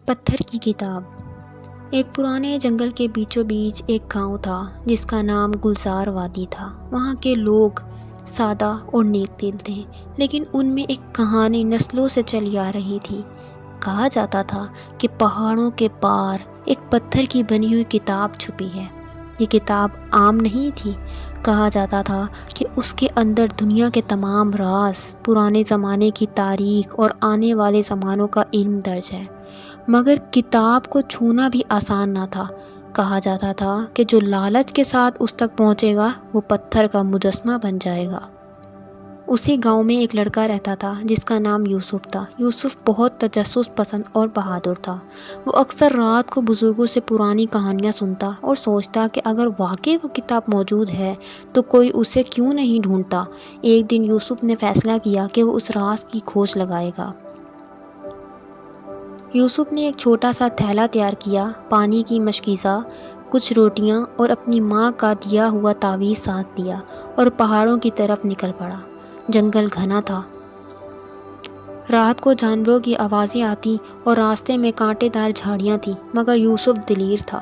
پتھر کی کتاب۔ ایک پرانے جنگل کے بیچوں بیچ ایک گاؤں تھا جس کا نام گلزار وادی تھا۔ وہاں کے لوگ سادہ اور نیک دل تھے، لیکن ان میں ایک کہانی نسلوں سے چلی آ رہی تھی۔ کہا جاتا تھا کہ پہاڑوں کے پار ایک پتھر کی بنی ہوئی کتاب چھپی ہے۔ یہ کتاب عام نہیں تھی۔ کہا جاتا تھا کہ اس کے اندر دنیا کے تمام راز، پرانے زمانے کی تاریخ اور آنے والے زمانوں کا علم درج ہے۔ مگر کتاب کو چھونا بھی آسان نہ تھا۔ کہا جاتا تھا کہ جو لالچ کے ساتھ اس تک پہنچے گا وہ پتھر کا مجسمہ بن جائے گا۔ اسی گاؤں میں ایک لڑکا رہتا تھا جس کا نام یوسف تھا۔ یوسف بہت تجسس پسند اور بہادر تھا۔ وہ اکثر رات کو بزرگوں سے پرانی کہانیاں سنتا اور سوچتا کہ اگر واقعی وہ کتاب موجود ہے تو کوئی اسے کیوں نہیں ڈھونڈتا۔ ایک دن یوسف نے فیصلہ کیا کہ وہ اس راز کی کھوج لگائے گا۔ یوسف نے ایک چھوٹا سا تھیلا تیار کیا، پانی کی مشکیزہ، کچھ روٹیاں اور اپنی ماں کا دیا ہوا تعویذ ساتھ دیا اور پہاڑوں کی طرف نکل پڑا۔ جنگل گھنا تھا۔ رات کو جانوروں کی آوازیں آتی اور راستے میں کانٹے دار جھاڑیاں تھیں، مگر یوسف دلیر تھا۔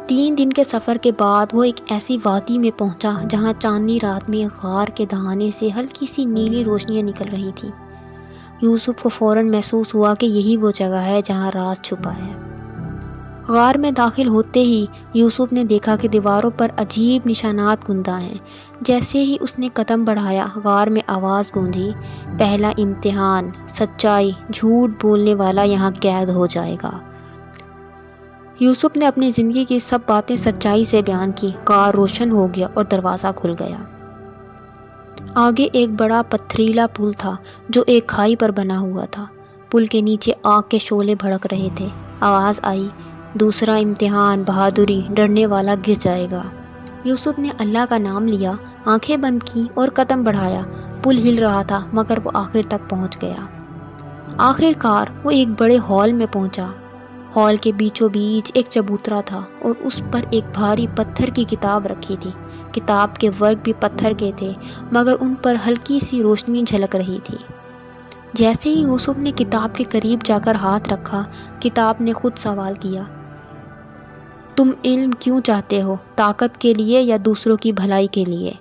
3 دن کے سفر کے بعد وہ ایک ایسی وادی میں پہنچا جہاں چاندنی رات میں غار کے دہانے سے ہلکی سی نیلی روشنیاں نکل رہی تھیں۔ یوسف کو فوراً محسوس ہوا کہ یہی وہ جگہ ہے جہاں راز چھپا ہے۔ غار میں داخل ہوتے ہی یوسف نے دیکھا کہ دیواروں پر عجیب نشانات کندہ ہیں۔ جیسے ہی اس نے قدم بڑھایا، غار میں آواز گونجی، پہلا امتحان، سچائی، جھوٹ بولنے والا یہاں قید ہو جائے گا۔ یوسف نے اپنی زندگی کی سب باتیں سچائی سے بیان کی۔ غار روشن ہو گیا اور دروازہ کھل گیا۔ آگے ایک بڑا پتھریلا پل تھا جو ایک کھائی پر بنا ہوا تھا۔ پل کے نیچے آگ کے شعلے بھڑک رہے تھے۔ آواز آئی، دوسرا امتحان، بہادری، ڈرنے والا گر جائے گا۔ یوسف نے اللہ کا نام لیا، آنکھیں بند کیں اور قدم بڑھایا۔ پل ہل رہا تھا مگر وہ آخر تک پہنچ گیا۔ آخر کار وہ ایک بڑے ہال میں پہنچا۔ ہال کے بیچوں بیچ ایک چبوترا تھا اور اس پر ایک بھاری پتھر کی کتاب رکھی تھی۔ کتاب کے ورق بھی پتھر کے تھے مگر ان پر ہلکی سی روشنی جھلک رہی تھی۔ جیسے ہی یوسف نے کتاب کے قریب جا کر ہاتھ رکھا، کتاب نے خود سوال کیا، تم علم کیوں چاہتے ہو، طاقت کے لیے یا دوسروں کی بھلائی کے لیے؟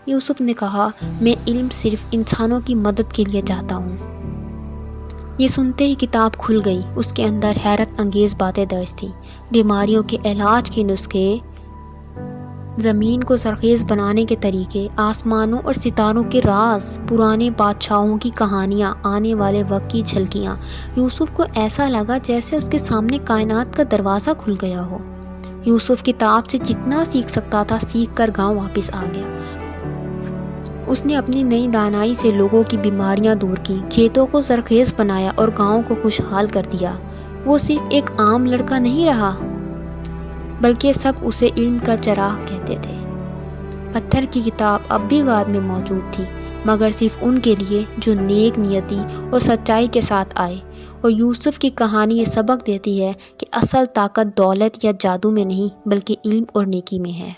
یوسف نے کہا، میں علم صرف انسانوں کی مدد کے لیے چاہتا ہوں۔ یہ سنتے ہی کتاب کھل گئی۔ اس کے اندر حیرت انگیز باتیں درج تھیں، بیماریوں کے علاج کے نسخے، زمین کو زرخیز بنانے کے طریقے، آسمانوں اور ستاروں کے راز، پرانے بادشاہوں کی کہانیاں، آنے والے وقت کی جھلکیاں۔ یوسف کو ایسا لگا جیسے اس کے سامنے کائنات کا دروازہ کھل گیا ہو۔ یوسف کتاب سے جتنا سیکھ سکتا تھا سیکھ کر گاؤں واپس آ گیا۔ اس نے اپنی نئی دانائی سے لوگوں کی بیماریاں دور کی، کھیتوں کو زرخیز بنایا اور گاؤں کو خوشحال کر دیا۔ وہ صرف ایک عام لڑکا نہیں رہا بلکہ سب اسے علم کا چراغ کہتے تھے۔ پتھر کی کتاب اب بھی غار میں موجود تھی، مگر صرف ان کے لیے جو نیک نیتی اور سچائی کے ساتھ آئے۔ اور یوسف کی کہانی یہ سبق دیتی ہے کہ اصل طاقت دولت یا جادو میں نہیں بلکہ علم اور نیکی میں ہے۔